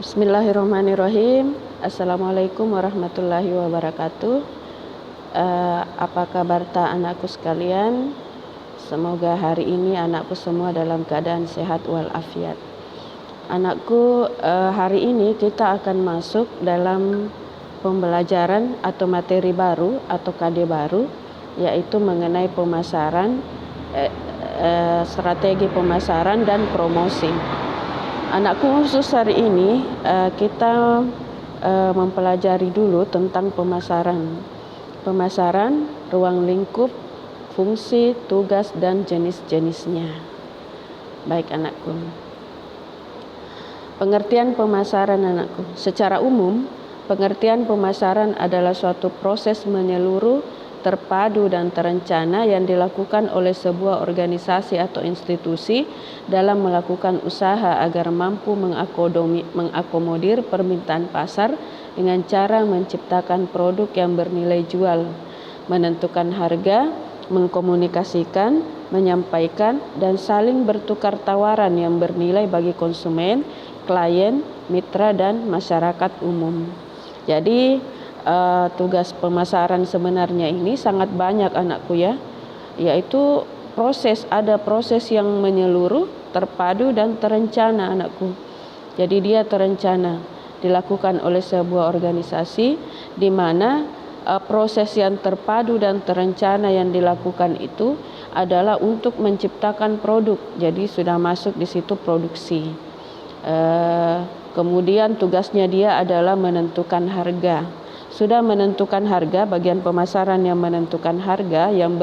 Bismillahirrahmanirrahim. Assalamualaikum warahmatullahi wabarakatuh. Apa kabar anakku sekalian? Semoga hari ini anakku semua dalam keadaan sehat walafiat. Anakku, hari ini kita akan masuk dalam pembelajaran atau materi baru atau KD baru, yaitu mengenai pemasaran, strategi pemasaran dan promosi. Anakku, khusus hari ini kita mempelajari dulu tentang pemasaran. Pemasaran, ruang lingkup, fungsi, tugas, dan jenis-jenisnya. Baik anakku. Pengertian pemasaran anakku. Secara umum, pengertian pemasaran adalah suatu proses menyeluruh, terpadu dan terencana yang dilakukan oleh sebuah organisasi atau institusi dalam melakukan usaha agar mampu mengakomodir permintaan pasar dengan cara menciptakan produk yang bernilai jual, menentukan harga, mengkomunikasikan, menyampaikan, dan saling bertukar tawaran yang bernilai bagi konsumen, klien, mitra, dan masyarakat umum. Jadi tugas pemasaran sebenarnya ini sangat banyak anakku ya, yaitu ada proses yang menyeluruh, terpadu dan terencana anakku. Jadi dia terencana dilakukan oleh sebuah organisasi di mana proses yang terpadu dan terencana yang dilakukan itu adalah untuk menciptakan produk. Jadi sudah masuk di situ produksi. Kemudian tugasnya dia adalah menentukan harga. Sudah menentukan harga, bagian pemasaran yang menentukan harga yang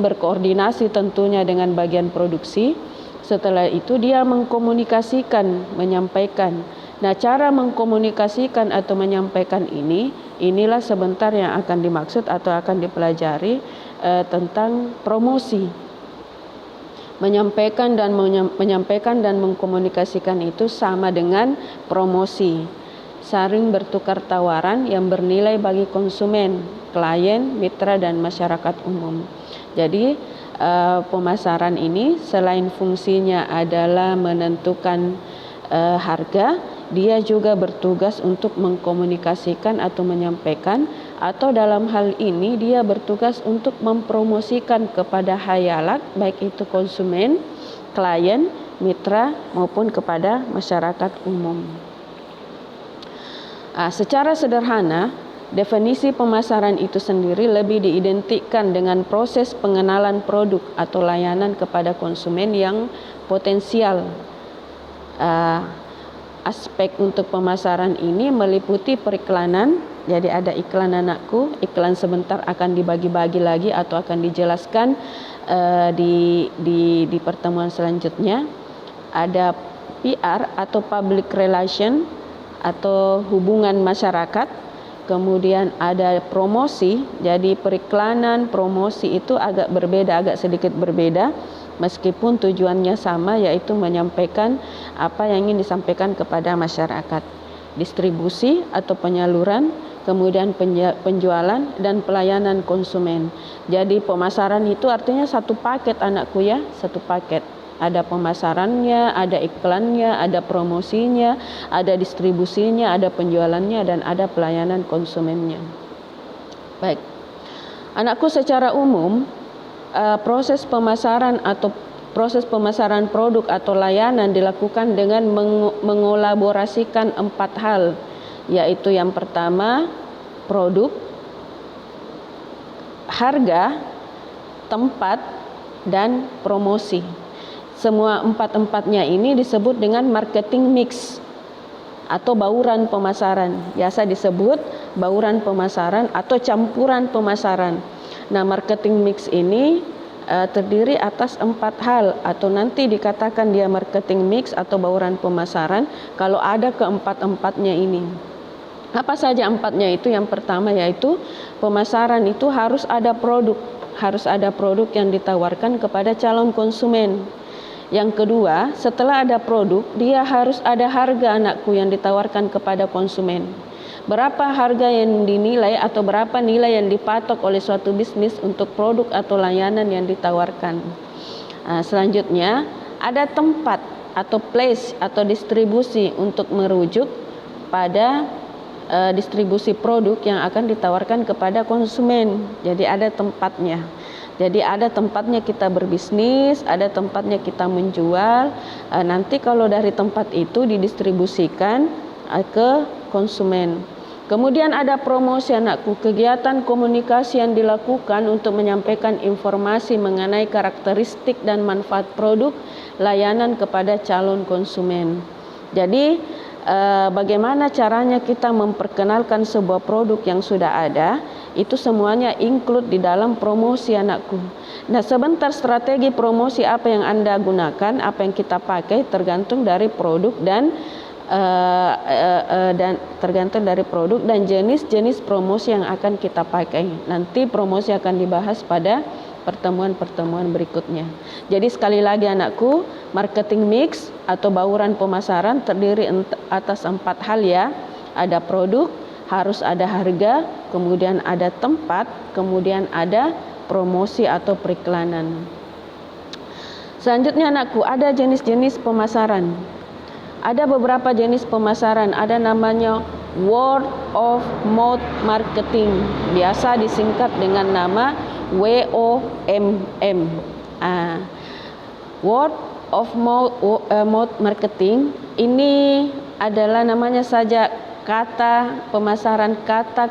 berkoordinasi tentunya dengan bagian produksi. Setelah itu dia mengkomunikasikan, menyampaikan. Nah, cara mengkomunikasikan atau menyampaikan inilah sebentar yang akan dimaksud atau akan dipelajari tentang promosi. Menyampaikan dan mengkomunikasikan itu sama dengan promosi. Saling bertukar tawaran yang bernilai bagi konsumen, klien, mitra, dan masyarakat umum. Jadi pemasaran ini selain fungsinya adalah menentukan harga, dia juga bertugas untuk mengkomunikasikan atau menyampaikan, atau dalam hal ini dia bertugas untuk mempromosikan kepada khayalak, baik itu konsumen, klien, mitra, maupun kepada masyarakat umum. Secara sederhana, definisi pemasaran itu sendiri lebih diidentikan dengan proses pengenalan produk atau layanan kepada konsumen yang potensial. Aspek untuk pemasaran ini meliputi periklanan. Jadi ada iklan anakku, iklan sebentar akan dibagi-bagi lagi atau akan dijelaskan di pertemuan selanjutnya. Ada PR atau public relation atau hubungan masyarakat. Kemudian ada promosi. Jadi periklanan, promosi itu agak sedikit berbeda, meskipun tujuannya sama, yaitu menyampaikan apa yang ingin disampaikan kepada masyarakat. Distribusi atau penyaluran, kemudian penjualan dan pelayanan konsumen. Jadi pemasaran itu artinya satu paket anakku ya, satu paket. Ada pemasarannya, ada iklannya, ada promosinya, ada distribusinya, ada penjualannya, dan ada pelayanan konsumennya. Baik, anakku, secara umum proses pemasaran produk atau layanan dilakukan dengan mengolaborasikan 4 hal, yaitu yang pertama produk, harga, tempat, dan promosi. Semua empat-empatnya ini disebut dengan marketing mix atau bauran pemasaran. Biasa disebut bauran pemasaran atau campuran pemasaran. Nah, marketing mix ini terdiri atas 4 hal, atau nanti dikatakan dia marketing mix atau bauran pemasaran kalau ada keempat-empatnya ini. Apa saja empatnya itu? Yang pertama yaitu pemasaran itu harus ada produk yang ditawarkan kepada calon konsumen. Yang kedua, setelah ada produk, dia harus ada harga anakku yang ditawarkan kepada konsumen. Berapa harga yang dinilai atau berapa nilai yang dipatok oleh suatu bisnis untuk produk atau layanan yang ditawarkan. Selanjutnya, ada tempat atau place atau distribusi untuk merujuk pada distribusi produk yang akan ditawarkan kepada konsumen. Jadi ada tempatnya. Jadi ada tempatnya kita berbisnis, ada tempatnya kita menjual. Nanti kalau dari tempat itu didistribusikan ke konsumen. Kemudian ada promosi anakku, kegiatan komunikasi yang dilakukan untuk menyampaikan informasi mengenai karakteristik dan manfaat produk layanan kepada calon konsumen. Jadi bagaimana caranya kita memperkenalkan sebuah produk yang sudah ada, itu semuanya include di dalam promosi anakku. Nah, sebentar strategi promosi apa yang Anda gunakan, apa yang kita pakai tergantung dari produk dan tergantung dari produk dan jenis-jenis promosi yang akan kita pakai. Nanti promosi akan dibahas pada pertemuan-pertemuan berikutnya. Jadi sekali lagi anakku, marketing mix atau bauran pemasaran terdiri atas 4 hal ya. Ada produk, harus ada harga, kemudian ada tempat, kemudian ada promosi atau periklanan. Selanjutnya anakku, ada jenis-jenis pemasaran. Ada beberapa jenis pemasaran, ada namanya word of mouth marketing, biasa disingkat dengan nama WOMM. Word of mouth marketing ini adalah namanya saja kata pemasaran, kata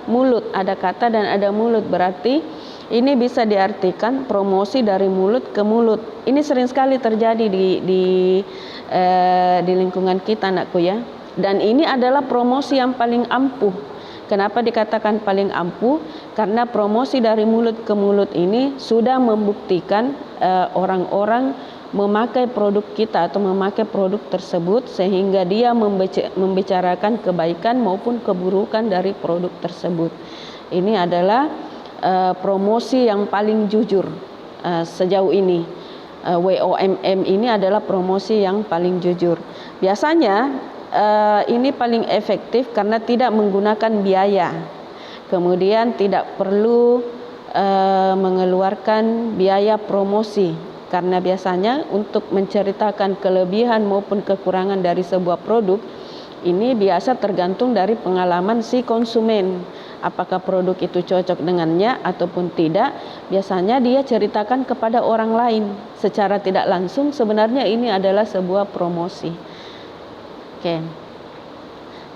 mulut, ada kata dan ada mulut, berarti ini bisa diartikan promosi dari mulut ke mulut. Ini sering sekali terjadi di lingkungan kita anakku ya. Dan ini adalah promosi yang paling ampuh. Kenapa dikatakan paling ampuh? Karena promosi dari mulut ke mulut ini sudah membuktikan orang-orang memakai produk kita atau memakai produk tersebut sehingga dia membicarakan kebaikan maupun keburukan dari produk tersebut. Ini adalah promosi yang paling jujur sejauh ini. WOMM ini adalah promosi yang paling jujur. Biasanya ini paling efektif karena tidak menggunakan biaya. Kemudian tidak perlu mengeluarkan biaya promosi, karena biasanya untuk menceritakan kelebihan maupun kekurangan dari sebuah produk ini biasa tergantung dari pengalaman si konsumen. Apakah produk itu cocok dengannya ataupun tidak, biasanya dia ceritakan kepada orang lain. Secara tidak langsung sebenarnya ini adalah sebuah promosi. Oke.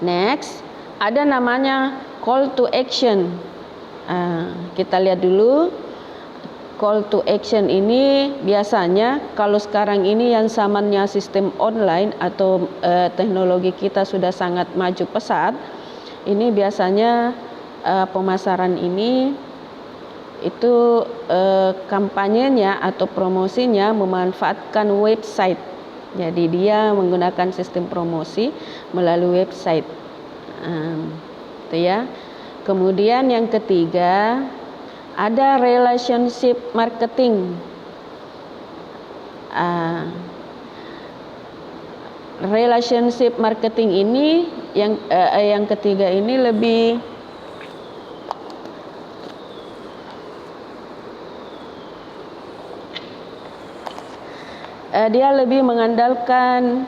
Next, ada namanya call to action. Kita lihat dulu. Call to action ini biasanya kalau sekarang ini yang zamannya sistem online atau teknologi kita sudah sangat maju pesat, ini biasanya pemasaran ini itu kampanyenya atau promosinya memanfaatkan website. Jadi dia menggunakan sistem promosi melalui website. Itu ya. Kemudian yang ketiga ada relationship marketing. Relationship marketing ini yang ketiga ini lebih dia lebih mengandalkan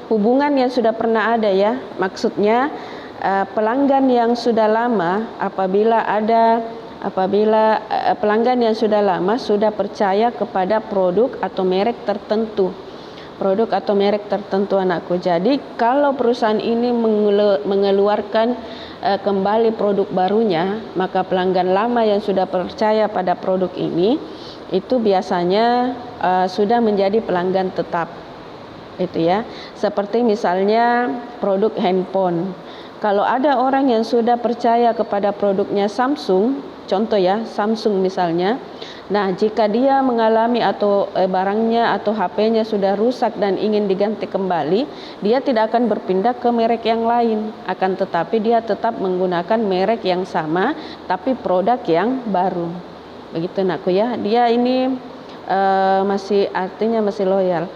hubungan yang sudah pernah ada ya. Maksudnya pelanggan yang sudah lama apabila pelanggan yang sudah lama sudah percaya kepada produk atau merek tertentu. Produk atau merek tertentu anakku. Jadi kalau perusahaan ini mengeluarkan kembali produk barunya, maka pelanggan lama yang sudah percaya pada produk ini itu biasanya sudah menjadi pelanggan tetap. Itu ya. Seperti misalnya produk handphone. Kalau ada orang yang sudah percaya kepada produknya Samsung, contoh ya, Samsung misalnya. Nah, jika dia mengalami atau barangnya atau HP-nya sudah rusak dan ingin diganti kembali, dia tidak akan berpindah ke merek yang lain. Akan tetapi dia tetap menggunakan merek yang sama, tapi produk yang baru. Begitu anakku ya. Dia ini masih loyal.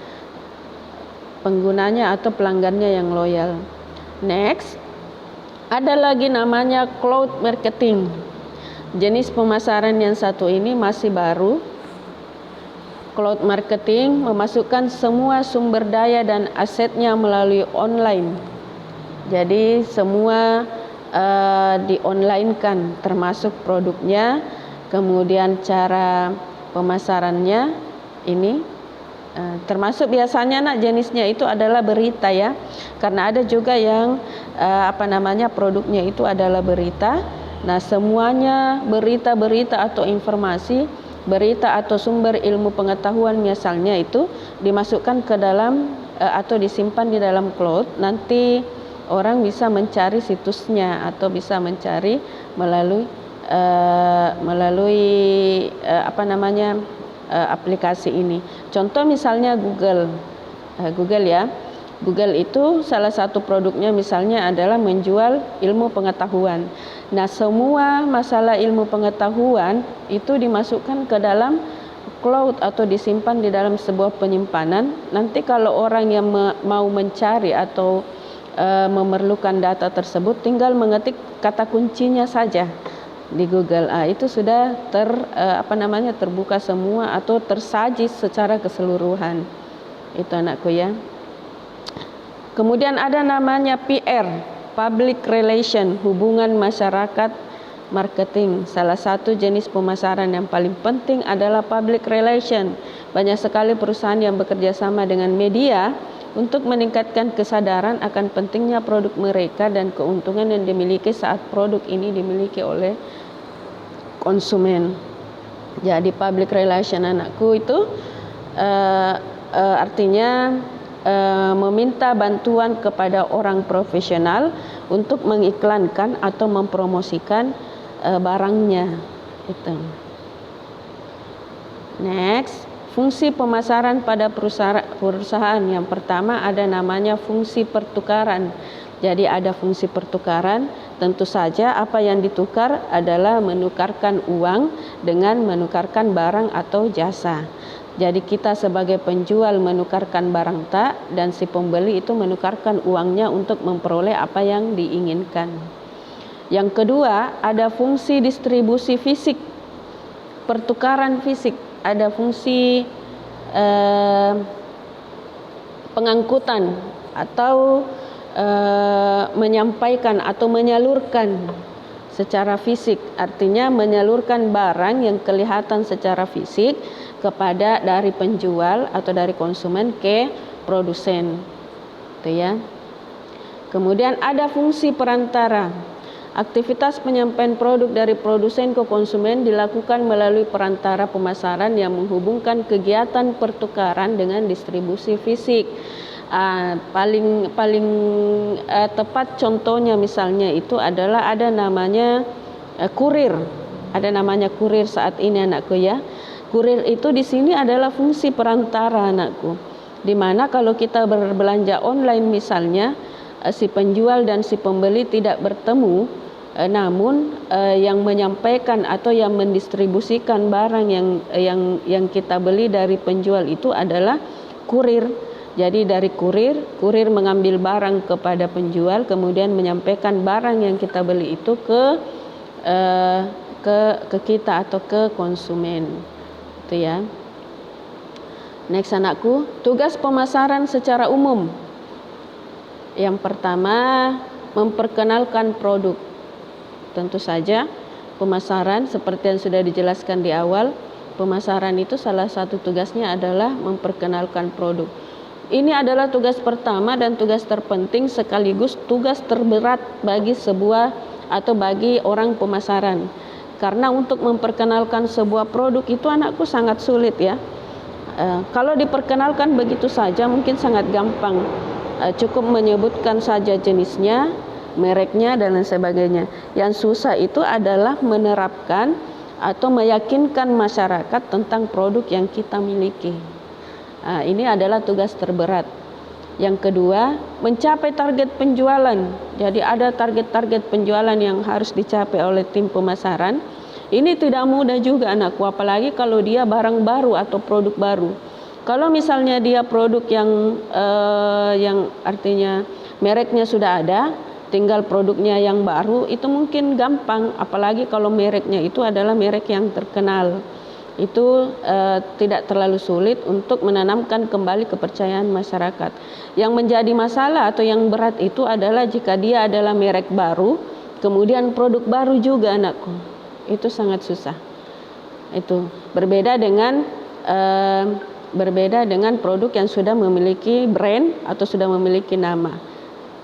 Penggunanya atau pelanggannya yang loyal. Next, ada lagi namanya cloud marketing. Jenis pemasaran yang satu ini masih baru. Cloud marketing memasukkan semua sumber daya dan asetnya melalui online. Jadi semua di-online-kan, termasuk produknya, kemudian cara pemasarannya ini, termasuk biasanya jenisnya itu adalah berita ya, karena ada juga yang produknya itu adalah berita. Nah, semuanya berita-berita atau informasi, berita atau sumber ilmu pengetahuan misalnya itu dimasukkan ke dalam atau disimpan di dalam cloud. Nanti orang bisa mencari situsnya atau bisa mencari melalui aplikasi ini. Contoh misalnya Google ya. Google itu salah satu produknya misalnya adalah menjual ilmu pengetahuan. Nah, semua masalah ilmu pengetahuan itu dimasukkan ke dalam cloud atau disimpan di dalam sebuah penyimpanan. Nanti kalau orang yang mau mencari atau memerlukan data tersebut, tinggal mengetik kata kuncinya saja di Google. Itu sudah terbuka semua atau tersaji secara keseluruhan. Itu anakku ya. Kemudian ada namanya PR, Public Relation, hubungan masyarakat marketing. Salah satu jenis pemasaran yang paling penting adalah public relation. Banyak sekali perusahaan yang bekerja sama dengan media untuk meningkatkan kesadaran akan pentingnya produk mereka dan keuntungan yang dimiliki saat produk ini dimiliki oleh konsumen. Jadi public relation anakku itu artinya meminta bantuan kepada orang profesional untuk mengiklankan atau mempromosikan barangnya. Itu. Next. Fungsi pemasaran pada perusahaan yang pertama ada namanya fungsi pertukaran. Jadi ada fungsi pertukaran, tentu saja apa yang ditukar adalah menukarkan uang dengan menukarkan barang atau jasa. Jadi kita sebagai penjual menukarkan barang tak, dan si pembeli itu menukarkan uangnya untuk memperoleh apa yang diinginkan. Yang kedua ada fungsi distribusi fisik, pertukaran fisik. Ada fungsi pengangkutan atau menyampaikan atau menyalurkan secara fisik. Artinya menyalurkan barang yang kelihatan secara fisik kepada dari penjual atau dari konsumen ke produsen. Itu ya. Kemudian ada fungsi perantara. Aktivitas penyampaian produk dari produsen ke konsumen dilakukan melalui perantara pemasaran yang menghubungkan kegiatan pertukaran dengan distribusi fisik. Paling tepat contohnya misalnya itu adalah ada namanya kurir. Ada namanya kurir saat ini anakku ya. Kurir itu di sini adalah fungsi perantara anakku. Di mana kalau kita berbelanja online misalnya, si penjual dan si pembeli tidak bertemu, namun yang menyampaikan atau yang mendistribusikan barang yang kita beli dari penjual itu adalah kurir. Jadi dari kurir mengambil barang kepada penjual, kemudian menyampaikan barang yang kita beli itu ke kita atau ke konsumen. Itu ya. Next anakku, tugas pemasaran secara umum. Yang pertama, memperkenalkan produk. Tentu saja pemasaran seperti yang sudah dijelaskan di awal, pemasaran itu salah satu tugasnya adalah memperkenalkan produk. Ini adalah tugas pertama dan tugas terpenting sekaligus tugas terberat bagi sebuah atau bagi orang pemasaran. Karena untuk memperkenalkan sebuah produk itu anakku sangat sulit ya. Kalau diperkenalkan begitu saja mungkin sangat gampang. Cukup menyebutkan saja jenisnya, mereknya dan lain sebagainya. Yang susah itu adalah menerapkan atau meyakinkan masyarakat tentang produk yang kita miliki. Ini adalah tugas terberat. Yang kedua, mencapai target penjualan. Jadi ada target-target penjualan yang harus dicapai oleh tim pemasaran. Ini tidak mudah juga anakku, apalagi kalau dia barang baru atau produk baru. Kalau misalnya dia produk yang artinya mereknya sudah ada, tinggal produknya yang baru, itu mungkin gampang. Apalagi kalau mereknya itu adalah merek yang terkenal. itu tidak terlalu sulit untuk menanamkan kembali kepercayaan masyarakat. Yang menjadi masalah atau yang berat itu adalah jika dia adalah merek baru, kemudian produk baru juga anakku. Itu sangat susah. Itu berbeda dengan produk yang sudah memiliki brand atau sudah memiliki nama.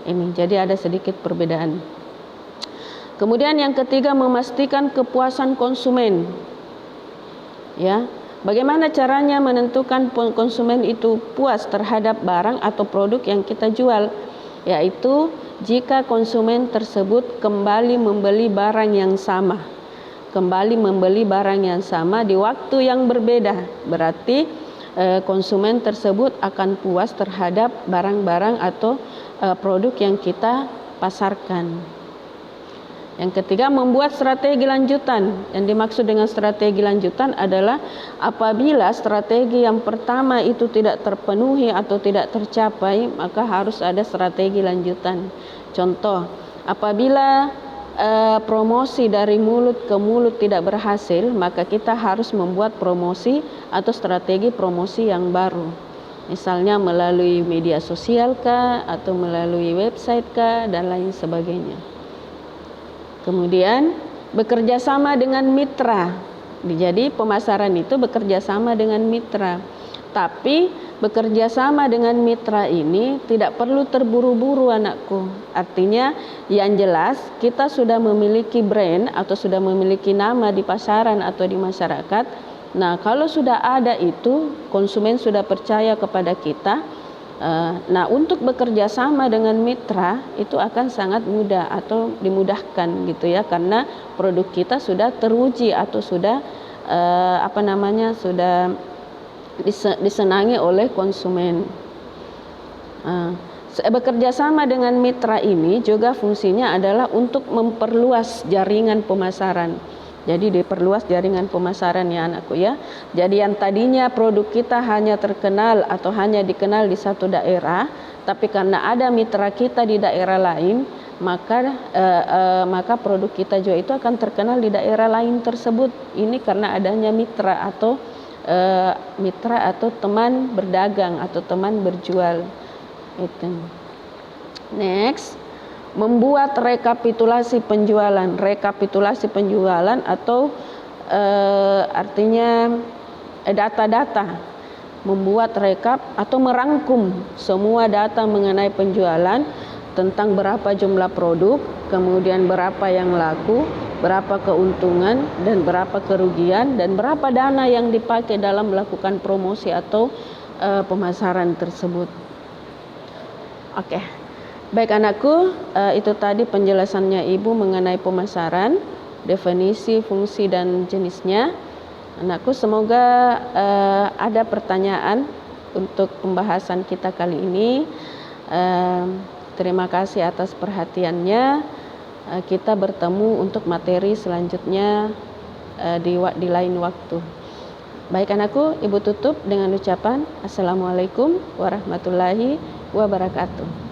Ini jadi ada sedikit perbedaan. Kemudian yang ketiga, memastikan kepuasan konsumen. Ya, bagaimana caranya menentukan konsumen itu puas terhadap barang atau produk yang kita jual? Yaitu jika konsumen tersebut kembali membeli barang yang sama. Kembali membeli barang yang sama di waktu yang berbeda. Berarti konsumen tersebut akan puas terhadap barang-barang atau produk yang kita pasarkan. Yang ketiga, membuat strategi lanjutan. Yang dimaksud dengan strategi lanjutan adalah apabila strategi yang pertama itu tidak terpenuhi atau tidak tercapai, maka harus ada strategi lanjutan. Contoh, apabila promosi dari mulut ke mulut tidak berhasil, maka kita harus membuat promosi atau strategi promosi yang baru. Misalnya melalui media sosial kah, atau melalui website kah, dan lain sebagainya. Kemudian bekerja sama dengan mitra. Jadi pemasaran itu bekerja sama dengan mitra. Tapi bekerja sama dengan mitra ini tidak perlu terburu-buru anakku. Artinya yang jelas kita sudah memiliki brand atau sudah memiliki nama di pasaran atau di masyarakat. Nah, kalau sudah ada itu, konsumen sudah percaya kepada kita. Nah, untuk bekerja sama dengan mitra itu akan sangat mudah atau dimudahkan gitu ya, karena produk kita sudah teruji atau sudah sudah disenangi oleh konsumen. Bekerja sama dengan mitra ini juga fungsinya adalah untuk memperluas jaringan pemasaran. Jadi diperluas jaringan pemasaran ya anakku ya. Jadi yang tadinya produk kita hanya terkenal atau hanya dikenal di satu daerah, tapi karena ada mitra kita di daerah lain, maka produk kita juga itu akan terkenal di daerah lain tersebut. Ini karena adanya mitra atau teman berdagang atau teman berjual. Itu. Next. Membuat rekapitulasi penjualan atau artinya data-data, membuat rekap atau merangkum semua data mengenai penjualan tentang berapa jumlah produk, kemudian berapa yang laku, berapa keuntungan dan berapa kerugian, dan berapa dana yang dipakai dalam melakukan promosi atau pemasaran tersebut. Oke. Baik anakku, itu tadi penjelasannya Ibu mengenai pemasaran, definisi, fungsi, dan jenisnya. Anakku, semoga ada pertanyaan untuk pembahasan kita kali ini. Terima kasih atas perhatiannya. Kita bertemu untuk materi selanjutnya di lain waktu. Baik anakku, Ibu tutup dengan ucapan Assalamualaikum warahmatullahi wabarakatuh.